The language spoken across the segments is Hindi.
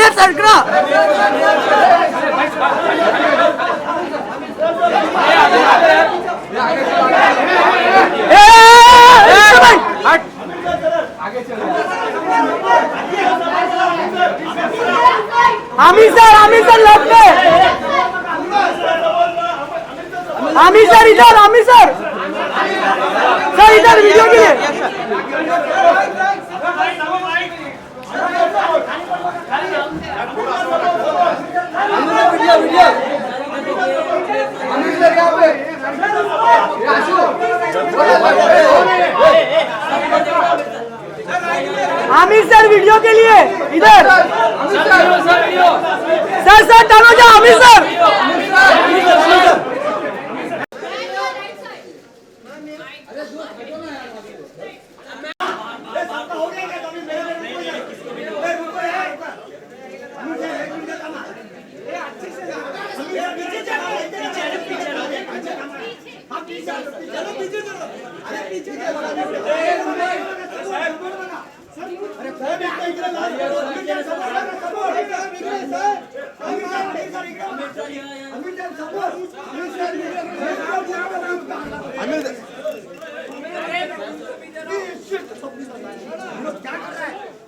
आमिर सरकरा आमिर सर लेफ्ट पे आमिर सर इधर सर इधर वीडियो के लिए आमिर सर वीडियो के लिए इधर सर टानो जा आमिर सर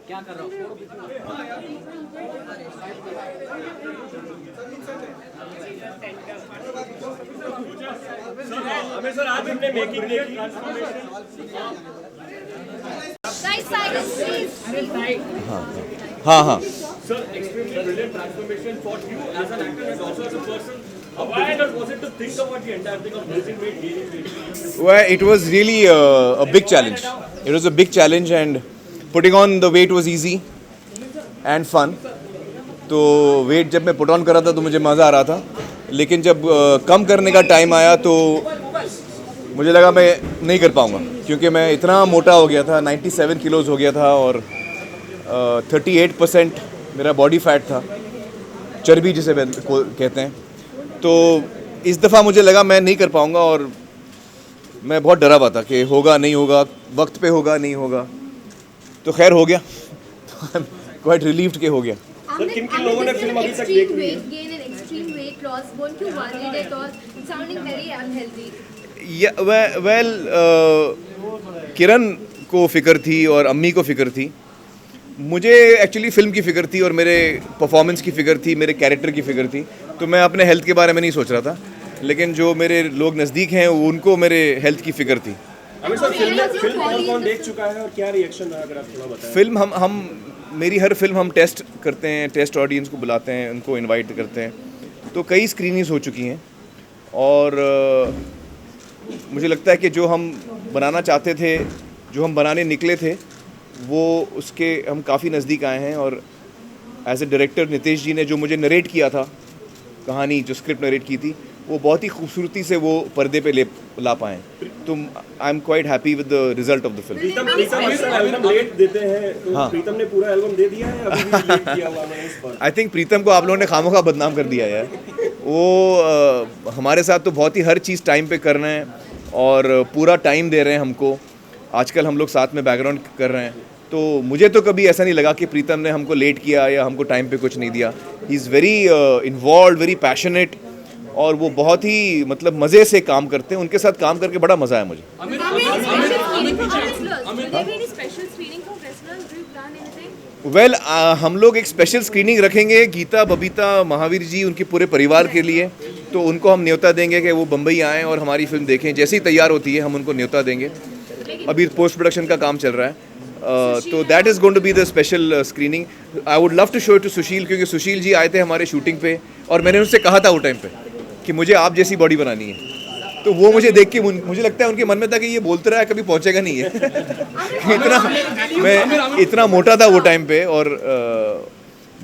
क्या कर रहा हूँ सर आज हमने मेकिंग देखी हाँ Sir, extremely brilliant transformation for you as an actor and also as a person. How difficult was it to think about the entire thing of losing weight, gaining weight? Well, it was really a big challenge. It was a big challenge and putting on the weight was easy and fun. तो वेट जब मैं पुट ऑन कर रहा था तो मुझे मज़ा आ रहा था, लेकिन जब कम करने का टाइम आया तो मुझे लगा मैं नहीं कर पाऊँगा, क्योंकि मैं इतना मोटा हो गया था, 97 किलोज़ हो गया था और 38% मेरा बॉडी फैट था, चर्बी जिसे कहते हैं। तो इस दफ़ा मुझे लगा मैं नहीं कर पाऊँगा और मैं बहुत डरा हुआ था कि होगा नहीं होगा, वक्त पे होगा नहीं होगा, तो खैर हो गया। क्वाइट रिलीव्ड के हो गया। सर किन किन लोगों ने फिल्म अभी तक देख ली है? किरण को फ़िक्र थी और अम्मी को फ़िक्र थी, मुझे एक्चुअली फ़िल्म की फ़िक्र थी और मेरे परफॉर्मेंस की फ़िक्र थी, मेरे कैरेक्टर की फ़िक्र थी। तो मैं अपने हेल्थ के बारे में नहीं सोच रहा था, लेकिन जो मेरे लोग नज़दीक हैं उनको मेरे हेल्थ की फ़िक्र थी। अभी सर फिल्म कौन देख चुका है और क्या रिएक्शन रहा, अगर आप थोड़ा बताएं। फिल्म हम मेरी हर फिल्म हम टेस्ट करते हैं, टेस्ट ऑडियंस को बुलाते हैं, उनको इनवाइट करते हैं। तो कई स्क्रीनिंग्स हो चुकी हैं और मुझे लगता है कि जो हम बनाना चाहते थे, जो हम बनाने निकले थे, वो उसके हम काफ़ी नज़दीक आए हैं। और एज ए डायरेक्टर नितेश जी ने जो मुझे नरेट किया था, कहानी जो स्क्रिप्ट नरेट की थी, वो बहुत ही खूबसूरती से वो पर्दे पे ला पाएँ। तो I am quite happy with the result of the film. Pritam album late देते हैं, तो हाँ। प्रीतम ने पूरा एल्बम दे दिया है, अभी भी लेट किया हुआ है इस पर। आई थिंक प्रीतम को आप लोगों ने खामोखा बदनाम कर दिया यार। वो हमारे साथ तो बहुत ही हर चीज़ टाइम पे कर रहे हैं और पूरा टाइम दे रहे हैं हमको। आजकल हम लोग साथ में बैकग्राउंड कर रहे हैं, तो मुझे तो कभी ऐसा नहीं लगा कि प्रीतम ने हमको लेट किया या हमको टाइम पे कुछ नहीं दिया। He is very involve, very passionate, और वो बहुत ही मतलब मज़े से काम करते हैं। उनके साथ काम करके बड़ा मज़ा आया मुझे। वेल हम लोग एक स्पेशल स्क्रीनिंग रखेंगे गीता, बबीता, महावीर जी, उनके पूरे परिवार के लिए। तो उनको हम न्योता देंगे कि वो बम्बई आएँ और हमारी फिल्म देखें। जैसे ही तैयार होती है हम उनको न्योता देंगे। अभी पोस्ट प्रोडक्शन का काम चल रहा है, तो that is going to be the special screening. I would love to show it to Sushil, क्योंकि सुशील जी आए थे हमारे शूटिंग पे और मैंने उनसे कहा था वो टाइम पे कि मुझे आप जैसी बॉडी बनानी है। तो वो मुझे देख के मुझे लगता है उनके मन में था कि ये बोलते रहा है, कभी पहुंचेगा नहीं है। मैं इतना मोटा था वो टाइम पे, और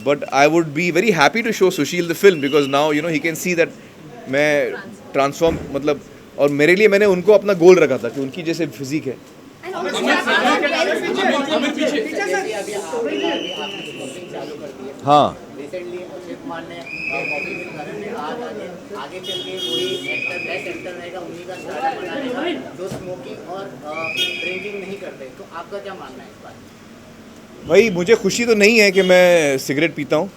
but I would be very happy to show Sushil the film, because now you know he can see that मैं ट्रांसफॉर्म, मतलब, और मेरे लिए मैंने उनको अपना गोल रखा था कि उनकी जैसे फिजिक है। हाँ, आगे चल के कोई एक्टर बेस्ट एक्टर रहेगा, उन्हीं का स्टार बनाएगा जो स्मोकिंग और ड्रिंकिंग नहीं करते। तो आपका क्या मानना है इस बात? भाई मुझे खुशी तो नहीं है कि मैं सिगरेट पीता हूँ,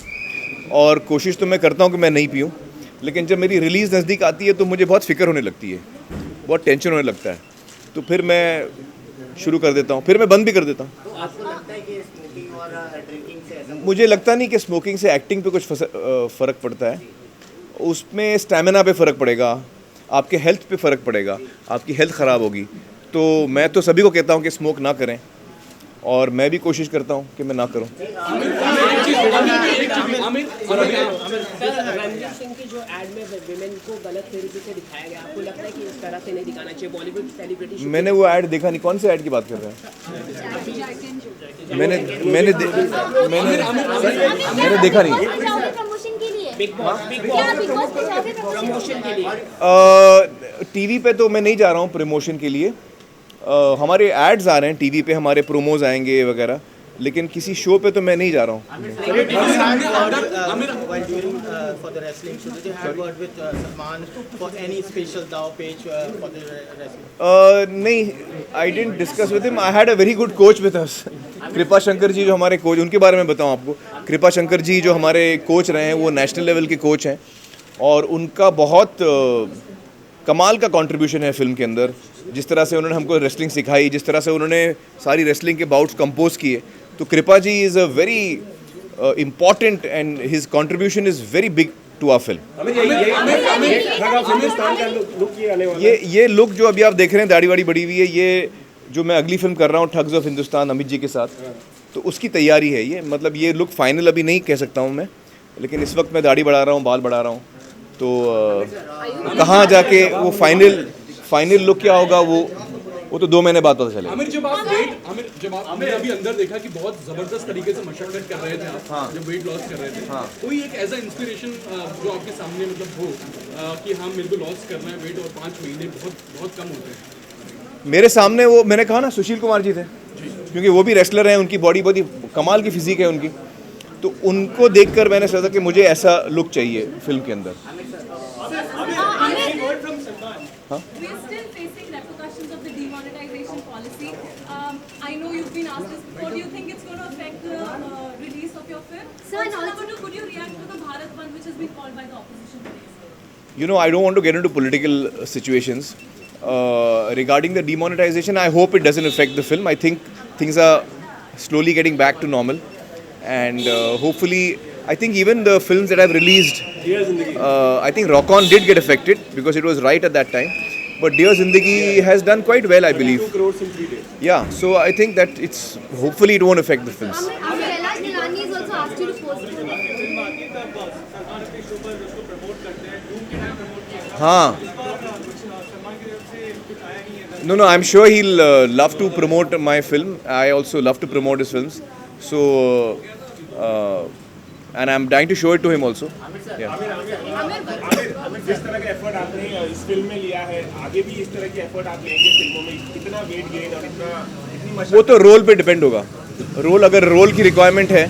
और कोशिश तो मैं करता हूँ कि मैं नहीं पीऊँ, लेकिन जब मेरी रिलीज़ नज़दीक आती है तो मुझे बहुत फ़िक्र होने लगती है, बहुत टेंशन होने लगता है, तो फिर मैं शुरू कर देता हूँ, फिर मैं बंद भी कर देता हूँ। तो आपको लगता है कि स्मोकिंग और ड्रिंकिंग से ऐसा मुझे लगता नहीं कि स्मोकिंग से एक्टिंग पे कुछ फ़र्क पड़ता है, उसमें स्टैमिना पे फ़र्क पड़ेगा, आपके हेल्थ पे फ़र्क पड़ेगा, आपकी हेल्थ ख़राब होगी। तो मैं तो सभी को कहता हूँ कि स्मोक ना करें, और मैं भी कोशिश करता हूँ कि मैं ना करूँ। रणवीर सिंह की जो एड में विमेन को गलत तरीके से दिखाया गया, आपको लगता है कि इस तरह से नहीं दिखाना चाहिए? बॉलीवुड सेलिब्रिटी मैंने वो ऐड देखा नहीं, कौन से ऐड की बात कर रहे हैं? मैंने देखा नहीं। प्रमोशन के लिए बिग बॉस प्रमोशन के लिए टीवी पे तो मैं नहीं जा रहा हूँ प्रमोशन के लिए, हमारे एड्स आ रहे हैं टीवी पे, हमारे प्रोमोज आएंगे वगैरह, लेकिन किसी शो पे तो मैं नहीं जा रहा हूँ। While during for the wrestling show, did you have word with Salman for any special Dao page for the wrestling? नहीं, I didn't discuss with him, I had a very good coach with us. कृपा शंकर जी जो हमारे कोच, उनके बारे में बताऊँ आपको, कृपा शंकर जी जो हमारे कोच रहे हैं वो नेशनल लेवल के कोच हैं, और उनका बहुत कमाल का कंट्रीब्यूशन है फिल्म के अंदर। जिस तरह से उन्होंने हमको रेसलिंग सिखाई, जिस तरह से उन्होंने सारी रेसलिंग के बाउट्स कंपोज किए, तो Kripa ji is a very important and his contribution is very big to our film. ये लुक जो अभी आप देख रहे हैं, दाढ़ी वाड़ी बड़ी हुई है, ये जो मैं अगली फिल्म कर रहा हूँ ठग्स ऑफ हिंदुस्तान अमित जी के साथ, तो उसकी तैयारी है ये। मतलब ये लुक फाइनल अभी नहीं कह सकता हूँ मैं, लेकिन इस वक्त मैं दाढ़ी बढ़ा रहा हूँ, बाल बढ़ा रहा हूँ, तो कहाँ जाके वो फाइनल लुक क्या होगा वो तो 2 महीने बाद पता चलेगा। आमिर जब आपने अभी अंदर देखा कि बहुत जबरदस्त तरीके से मशक्कत कर रहे थे आप, जब वेट लॉस कर रहे थे, कोई एक ऐसा इंस्पिरेशन जो आपके सामने मतलब हो कि हाँ मेरे को लॉस करना है वेट और 5 महीने बहुत कम होते हैं? मेरे सामने वो मैंने कहा ना सुशील कुमार जी थे, क्योंकि वो भी रेसलर हैं, उनकी बॉडी बहुत ही कमाल की फिजिक है उनकी, तो उनको देखकर मैंने सोचा कि मुझे ऐसा लुक चाहिए फिल्म के अंदर। We are still facing repercussions of the demonetization policy. I know you've been asked this before. Do you think it's going to affect the release of your film? Sir, also, number 2, could you react to the Bharat Bandh which has been called by the opposition today? You know, I don't want to get into political situations. Regarding the demonetization, I hope it doesn't affect the film. I think things are slowly getting back to normal, and hopefully, I think even the films that I've released, I think Rock On did get affected because it was right at that time. But Dear Zindagi has done quite well, I believe. 2 crores in 3 days. Yeah, so I think that it's hopefully it won't affect the films. Kailash Nilani has also asked you to postpone it. हाँ, no, I'm sure he'll love to promote my film. I also love to promote his films. So, and I'm dying to show it to him also. Yeah. जिस तरह का एफर्ट आपने इस फिल्म में लिया है, आगे भी इस तरह की एफर्ट आप लेंगे फिल्मों में? कितना वेट गेन और इतनी वो तो रोल पे डिपेंड होगा। रोल, अगर रोल की रिक्वायरमेंट है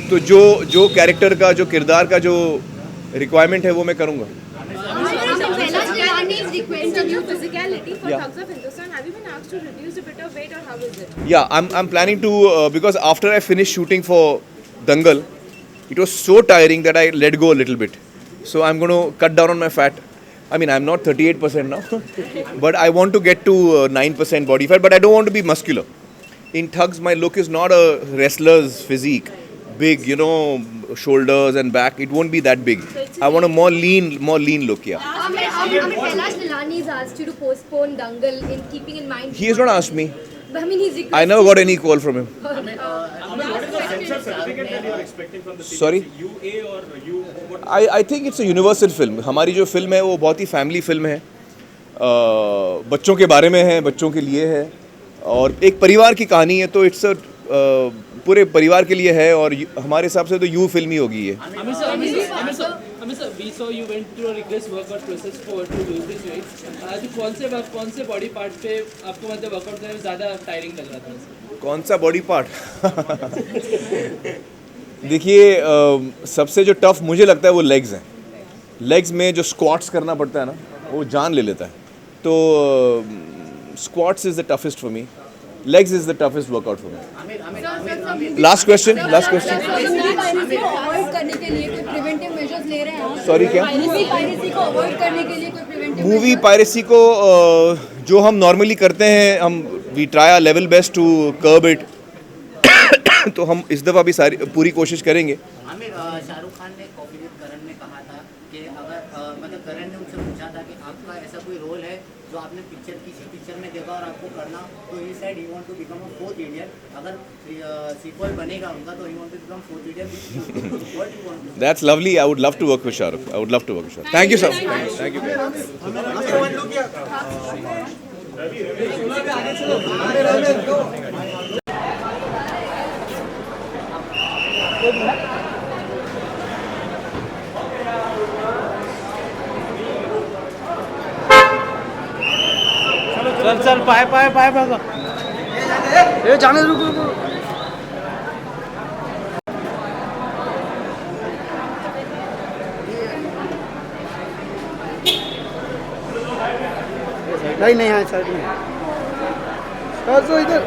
तो जो कैरेक्टर का, जो किरदार का जो रिक्वायरमेंट है वो मैं करूँगा। Kailash Nilani is requesting you physicality for Yeah. Thugs of Hindustan. Have you been asked to reduce a bit of weight, or how is it? Yeah, I'm planning to because after I finished shooting for Dangal, it was so tiring that I let go a little bit. So I'm going to cut down on my fat. I mean, I'm not 38% now, but I want to get to 9% body fat. But I don't want to be muscular. In Thugs, my look is not a wrestler's physique, big, you know, shoulders and back. It won't be that big. I want a more lean look. Yeah. Kailash Nilani has asked you to postpone Dangal in keeping in mind. He has not asked me. I mean, he's requesting. I never got any call from him. what is the censor certificate that you are expecting from the CBC? Sorry? UA or U? What? I think it's a universal film. हमारी जो फिल्म है वो बहुत ही फैमिली फिल्म है, बच्चों के बारे में है, बच्चों के लिए है, और एक परिवार की कहानी है, तो इट्स पूरे परिवार के लिए है, और हमारे हिसाब से तो यू फिल्म ही होगी ये। Amir sir, we saw you went through a rigorous workout process to lose this weight. तो कौन से बॉडी पार्ट पे आपको मतलब वर्कआउट करने में ज़्यादा टायरिंग लग रहा था? कौन सा बॉडी पार्ट? देखिए, सबसे जो टफ मुझे लगता है वो लेग्स हैं। लेग्स में जो स्क्वाट्स करना पड़ता है ना, वो जान ले लेता है। तो squats is the toughest for me. Legs is the toughest workout for me. Last question. Avoid करने के लिए कोई प्रिवेंटिव मेजर्स ले रहे हैं आप? Sorry, क्या? पायरेसी को अवॉइड करने के लिए कोई प्रिवेंटिव मूवी पायरेसी को जो हम नॉर्मली करते हैं, हम we try our level best to curb it. तो हम इस दफ़ा भी पूरी कोशिश करेंगे. आमिर, शाहरुख खान ने कॉफी विद करण में कहा था कि अगर मतलब करण ने उनसे पूछा था कि आपका ऐसा कोई रोल है जो आपने किसी पिक्चर में देखा और आपको करना, तो he said he want to become a fourth idiot. अगर सीक्वल बनेगा उनका तो he want to become fourth idiot. What you want? That's lovely. I would love to work with Shahrukh. Thank you, sir. Thank you. चल पाए ये जाने रुको नहीं है साइड में सर इधर